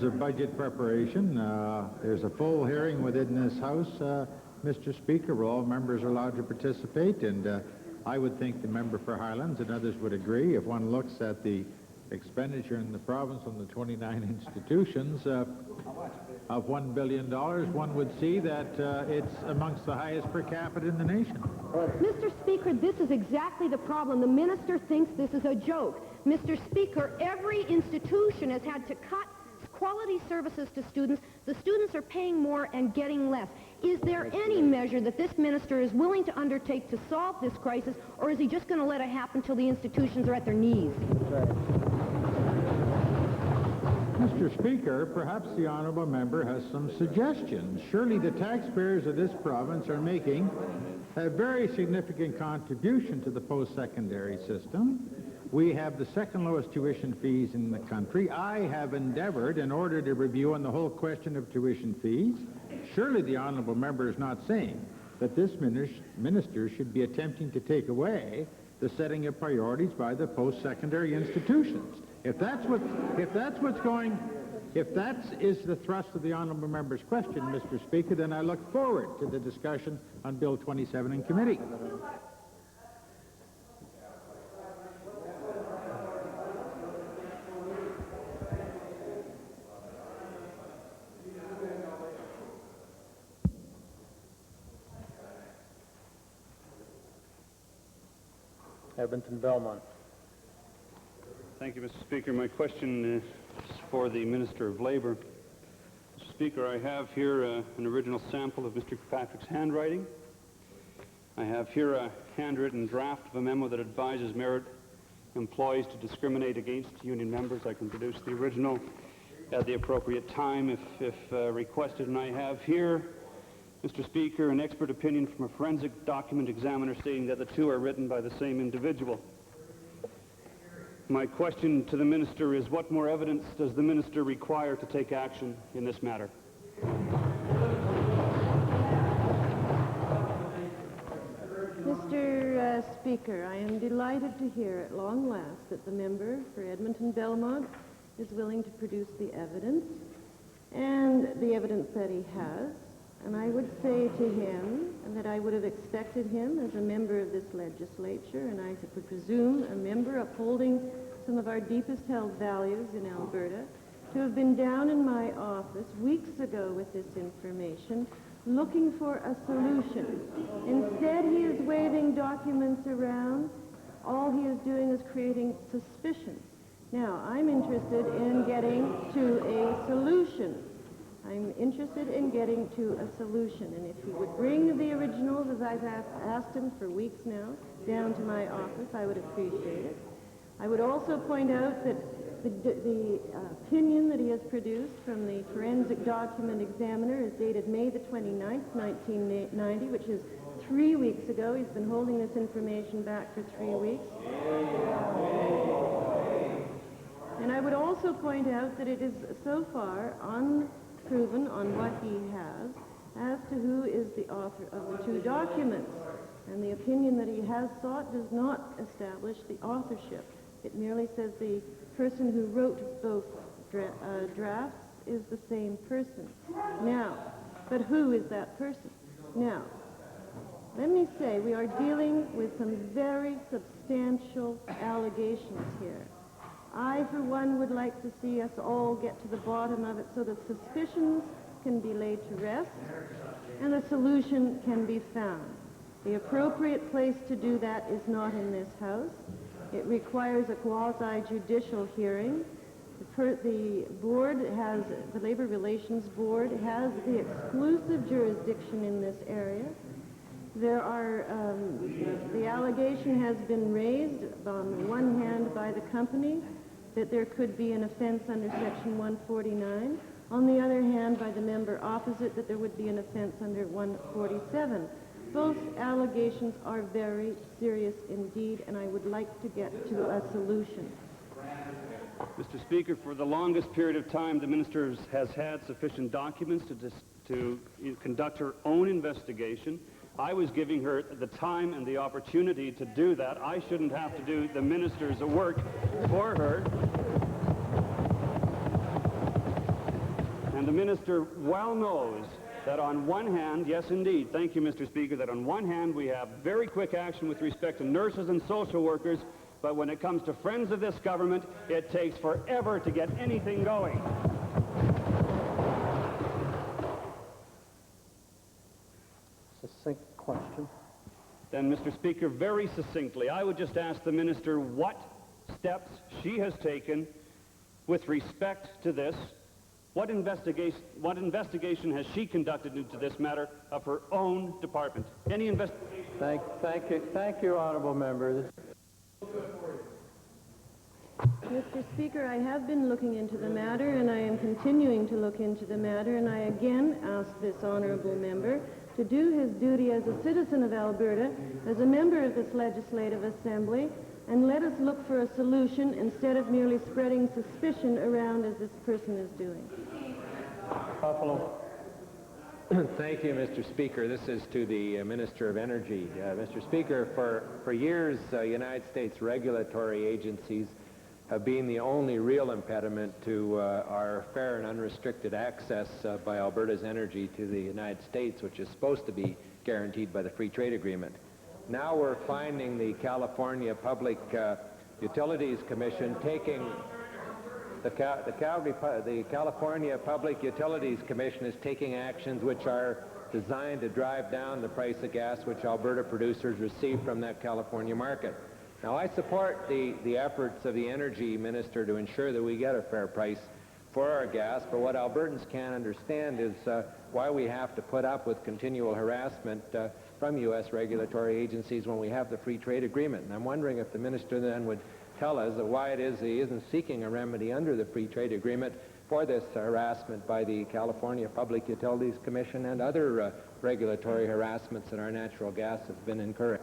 of budget preparation. There's a full hearing within this House, Mr. Speaker, where all members are allowed to participate, and I would think the member for Highlands and others would agree, if one looks at the expenditure in the province on the 29 institutions of $1 billion, one would see that it's amongst the highest per capita in the nation. Mr. Speaker, this is exactly the problem. The minister thinks this is a joke. Mr. Speaker, every institution has had to cut quality services to students. The students are paying more and getting less. Is there any measure that this minister is willing to undertake to solve this crisis, or is he just going to let it happen till the institutions are at their knees? Mr. Speaker, perhaps the honourable member has some suggestions. Surely the taxpayers of this province are making a very significant contribution to the post-secondary system. We have the second lowest tuition fees in the country. I have endeavoured, in order to review on the whole question of tuition fees. Surely the honourable member is not saying that this minister should be attempting to take away the setting of priorities by the post-secondary institutions. If that is the thrust of the honourable member's question, Mr. Speaker, then I look forward to the discussion on Bill 27 in committee. Edmonton Belmont. Thank you, Mr. Speaker. My question is for the Minister of Labour. Mr. Speaker, I have here an original sample of Mr. Kirkpatrick's handwriting. I have here a handwritten draft of a memo that advises merit employees to discriminate against union members. I can produce the original at the appropriate time if requested. And I have here, Mr. Speaker, an expert opinion from a forensic document examiner stating that the two are written by the same individual. My question to the Minister is, what more evidence does the Minister require to take action in this matter? Mr. Speaker, I am delighted to hear at long last that the member for Edmonton Belmont is willing to produce the evidence, and the evidence that he has. And I would say to him that I would have expected him as a member of this legislature, and I would presume a member upholding some of our deepest held values in Alberta, to have been down in my office weeks ago with this information, looking for a solution. Instead, he is waving documents around. All he is doing is creating suspicion. Now, I'm interested in getting to a solution. I'm interested in getting to a solution, and if he would bring the originals, as I've asked him for weeks now, down to my office, I would appreciate it. I would also point out that the opinion that he has produced from the forensic document examiner is dated May the 29th, 1990, which is 3 weeks ago. He's been holding this information back for 3 weeks. And I would also point out that it is so far unproven on what he has as to who is the author of the two documents. And the opinion that he has sought does not establish the authorship. It merely says the person who wrote both drafts is the same person. Now, but who is that person? Now, let me say we are dealing with some very substantial allegations here. I, for one, would like to see us all get to the bottom of it so that suspicions can be laid to rest and a solution can be found. The appropriate place to do that is not in this House. It requires a quasi-judicial hearing. The board has, the Labor Relations Board has the exclusive jurisdiction in this area. There are, the allegation has been raised on the one hand by the company that there could be an offense under Section 149. On the other hand, by the member opposite, that there would be an offense under 147. Both allegations are very serious indeed, and I would like to get to a solution. Mr. Speaker, for the longest period of time, the Minister has had sufficient documents to conduct her own investigation. I was giving her the time and the opportunity to do that. I shouldn't have to do the Minister's work for her. And the Minister well knows that on one hand, yes indeed, thank you Mr. Speaker, that on one hand we have very quick action with respect to nurses and social workers, but when it comes to friends of this government, it takes forever to get anything going. Succinct question. Then, Mr. Speaker, very succinctly, I would just ask the Minister what steps she has taken with respect to this What investigation has she conducted into this matter of her own department? Any investigation? Thank you, honourable member. Mr. Speaker, I have been looking into the matter, and I am continuing to look into the matter, and I again ask this honourable member to do his duty as a citizen of Alberta, as a member of this Legislative Assembly, and let us look for a solution instead of merely spreading suspicion around as this person is doing. Buffalo. Thank you, Mr. Speaker. This is to the Minister of Energy. Mr. Speaker, for years, United States regulatory agencies have been the only real impediment to our fair and unrestricted access by Alberta's energy to the United States, which is supposed to be guaranteed by the Free Trade Agreement. Now we're finding the California Public Utilities Commission taking the California Public Utilities Commission is taking actions which are designed to drive down the price of gas which Alberta producers receive from that California market. Now, I support the efforts of the Energy Minister to ensure that we get a fair price for our gas, but what Albertans can't understand is why we have to put up with continual harassment from U.S. regulatory agencies when we have the Free Trade Agreement. And I'm wondering if the Minister then would tell us why it is he isn't seeking a remedy under the Free Trade Agreement for this harassment by the California Public Utilities Commission and other regulatory harassments that our natural gas has been incurring.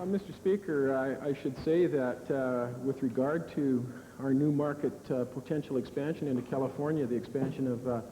Mr. Speaker, I should say that with regard to our new market potential expansion into California, the expansion of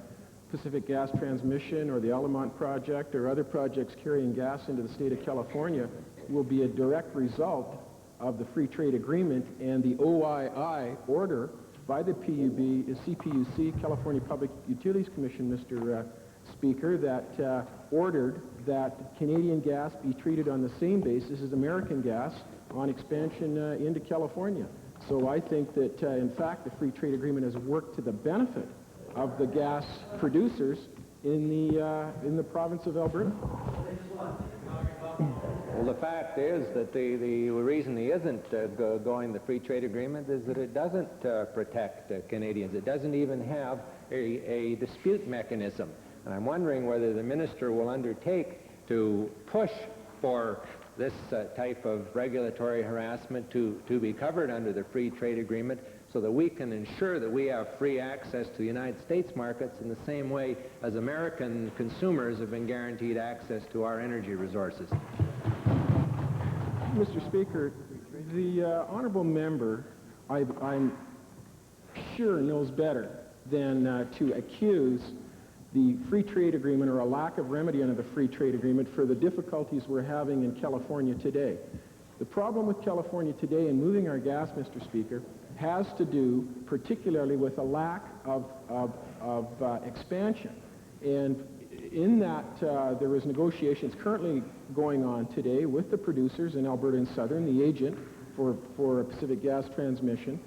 Pacific Gas Transmission or the Altamont project or other projects carrying gas into the state of California will be a direct result of the Free Trade Agreement and the OII order by the CPUC, California Public Utilities Commission, Mr. Speaker, that ordered that Canadian gas be treated on the same basis as American gas on expansion into California. So I think that, in fact, the Free Trade Agreement has worked to the benefit of the gas producers in the province of Alberta. Well, the fact is that the reason he isn't going the Free Trade Agreement is that it doesn't protect Canadians. It doesn't even have a dispute mechanism. And I'm wondering whether the minister will undertake to push for this type of regulatory harassment to be covered under the Free Trade Agreement so that we can ensure that we have free access to the United States markets in the same way as American consumers have been guaranteed access to our energy resources. Mr. Speaker, the honourable member, I'm sure knows better than to accuse the Free Trade Agreement or a lack of remedy under the Free Trade Agreement for the difficulties we're having in California today. The problem with California today in moving our gas, Mr. Speaker, has to do particularly with a lack of expansion. And in that, there is negotiations currently going on today with the producers in Alberta and Southern, the agent for Pacific Gas Transmission.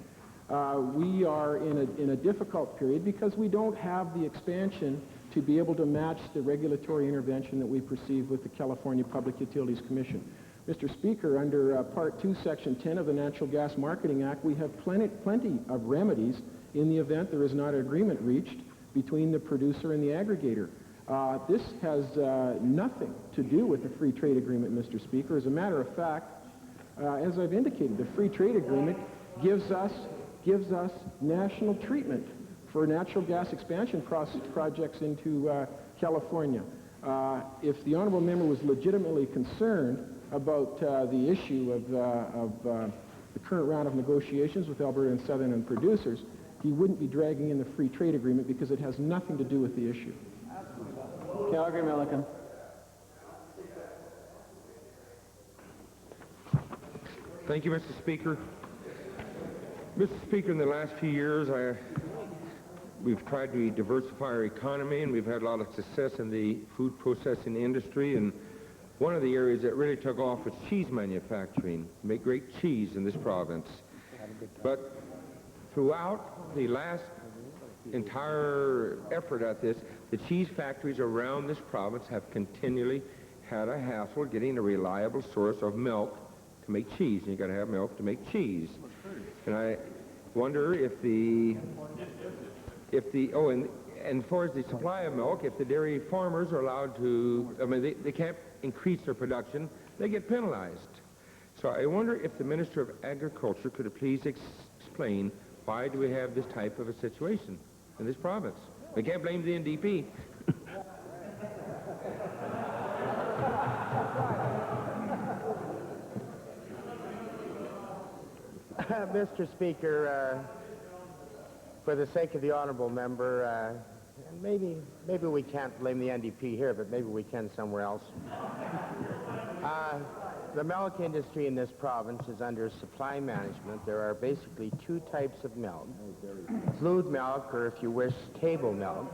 We are in a difficult period because we don't have the expansion to be able to match the regulatory intervention that we perceive with the California Public Utilities Commission. Mr. Speaker, under Part 2, Section 10 of the Natural Gas Marketing Act, we have plenty of remedies in the event there is not an agreement reached between the producer and the aggregator. This has nothing to do with the Free Trade Agreement, Mr. Speaker. As a matter of fact, as I've indicated, the Free Trade Agreement gives us national treatment for natural gas expansion projects into California. If the honourable member was legitimately concerned about the issue of the current round of negotiations with Alberta and Southern and producers, he wouldn't be dragging in the Free Trade Agreement because it has nothing to do with the issue. Calgary Milliken. Thank you, Mr. Speaker. Mr. Speaker, in the last few years, we've tried to diversify our economy, and we've had a lot of success in the food processing industry. And one of the areas that really took off was cheese manufacturing. We make great cheese in this province. But throughout the last entire effort at this, the cheese factories around this province have continually had a hassle getting a reliable source of milk to make cheese. And you've got to have milk to make cheese. And wonder if and as far as the supply of milk, if the dairy farmers are allowed to, I mean, they can't increase their production, they get penalized. So I wonder if the Minister of Agriculture could please explain why do we have this type of a situation in this province? We can't blame the NDP. Mr. Speaker, for the sake of the honourable member, maybe we can't blame the NDP here, but maybe we can somewhere else. The milk industry in this province is under supply management. There are basically two types of milk. Fluid milk, or if you wish, table milk,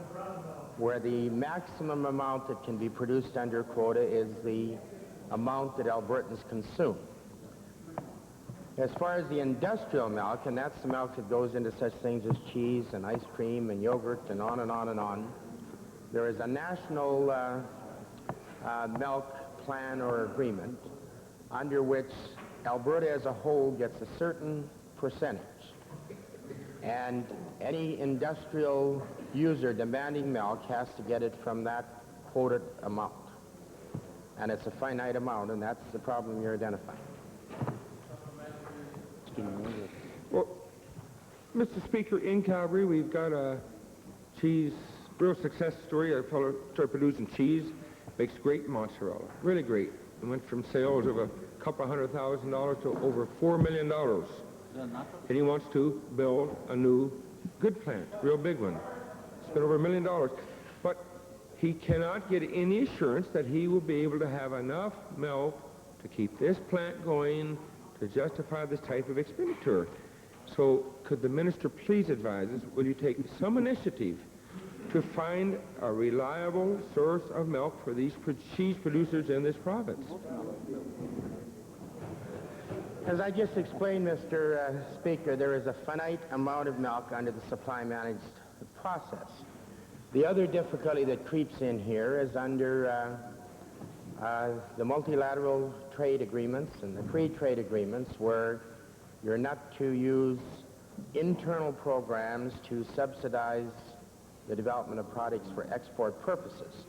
where the maximum amount that can be produced under quota is the amount that Albertans consume. As far as the industrial milk, and that's the milk that goes into such things as cheese and ice cream and yogurt and on and on and on, there is a national milk plan or agreement under which Alberta as a whole gets a certain percentage. And any industrial user demanding milk has to get it from that quoted amount. And it's a finite amount, and that's the problem you're identifying. Well, Mr. Speaker, in Calgary, we've got a cheese, real success story. A fellow started producing cheese, makes great mozzarella, really great. It went from sales of a couple $100,000 to over $4 million. And he wants to build a new good plant, real big one. Spent over $1 million. But he cannot get any assurance that he will be able to have enough milk to keep this plant going to justify this type of expenditure. So could the minister please advise us, will you take some initiative to find a reliable source of milk for these cheese producers in this province? As I just explained, Mr. Speaker, there is a finite amount of milk under the supply managed process. The other difficulty that creeps in here is under the multilateral trade agreements and the free trade agreements, where you're not to use internal programs to subsidize the development of products for export purposes.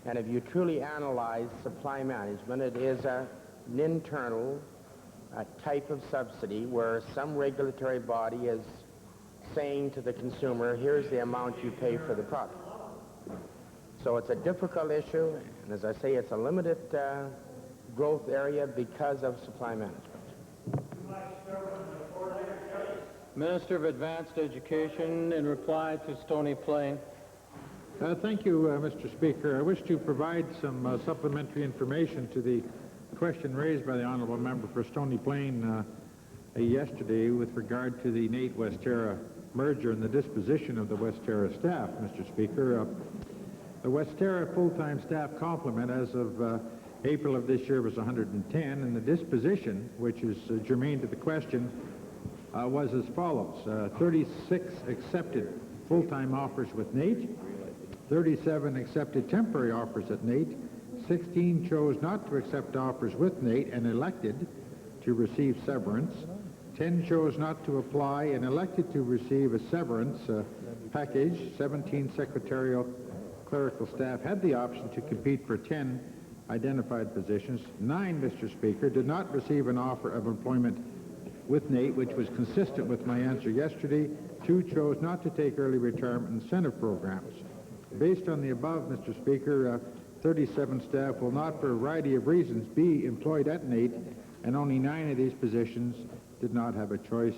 And if you truly analyze supply management, it is an internal type of subsidy where some regulatory body is saying to the consumer, here's the amount you pay for the product. So it's a difficult issue, and as I say, it's a limited growth area because of supply management. Minister of Advanced Education, in reply to Stony Plain. Thank you, Mr. Speaker. I wish to provide some supplementary information to the question raised by the honourable member for Stony Plain yesterday with regard to the NAIT-Westera merger and the disposition of the Westera staff, Mr. Speaker. The Westera full-time staff complement as of April of this year was 110, and the disposition, which is germane to the question, was as follows. 36 accepted full-time offers with NAIT, 37 accepted temporary offers at NAIT, 16 chose not to accept offers with NAIT and elected to receive severance, 10 chose not to apply and elected to receive a severance package, 17 secretarial clerical staff had the option to compete for 10 identified positions. 9, Mr. Speaker, did not receive an offer of employment with NAIT, which was consistent with my answer yesterday. 2 chose not to take early retirement incentive programs. Based on the above, Mr. Speaker, 37 staff will not, for a variety of reasons, be employed at NAIT, and only 9 of these positions did not have a choice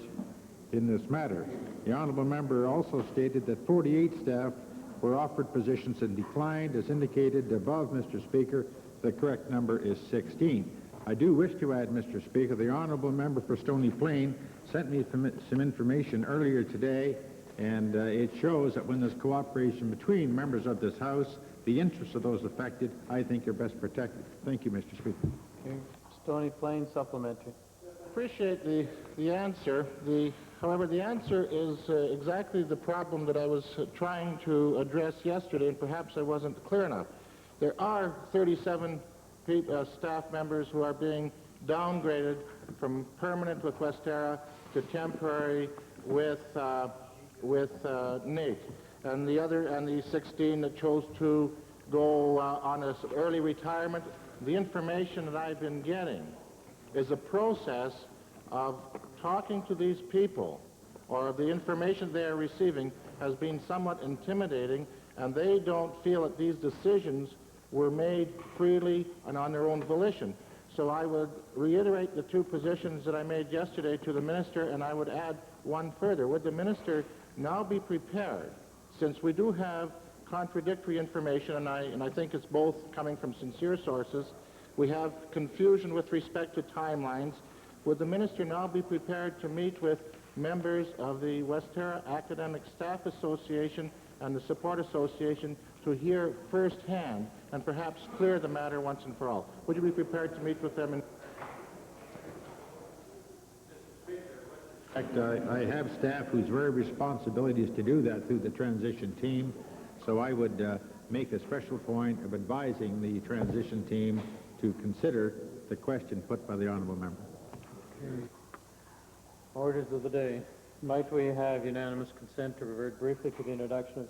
in this matter. The honourable member also stated that 48 staff were offered positions and declined. As indicated above, Mr. Speaker, the correct number is 16. I do wish to add, Mr. Speaker, the honourable member for Stony Plain sent me some information earlier today, and it shows that when there's cooperation between members of this House, the interests of those affected, I think, are best protected. Thank you, Mr. Speaker. Okay. Stony Plain supplementary. Appreciate the answer. However, the answer is exactly the problem that I was trying to address yesterday, and perhaps I wasn't clear enough. There are 37 staff members who are being downgraded from permanent with Westera to temporary with Nate, and the 16 that chose to go on an early retirement. The information that I've been getting is a process of talking to these people, or the information they are receiving has been somewhat intimidating, and they don't feel that these decisions were made freely and on their own volition. So I would reiterate the two positions that I made yesterday to the minister, and I would add one further. Would the minister now be prepared, since we do have contradictory information, and I think it's both coming from sincere sources, we have confusion with respect to timelines, would the minister now be prepared to meet with members of the Westera Academic Staff Association and the Support Association to hear firsthand and perhaps clear the matter once and for all? Would you be prepared to meet with them? In fact, I have staff whose very responsibility is to do that through the transition team, so I would make a special point of advising the transition team to consider the question put by the honourable member. Orders of the day. Might we have unanimous consent to revert briefly to the introduction of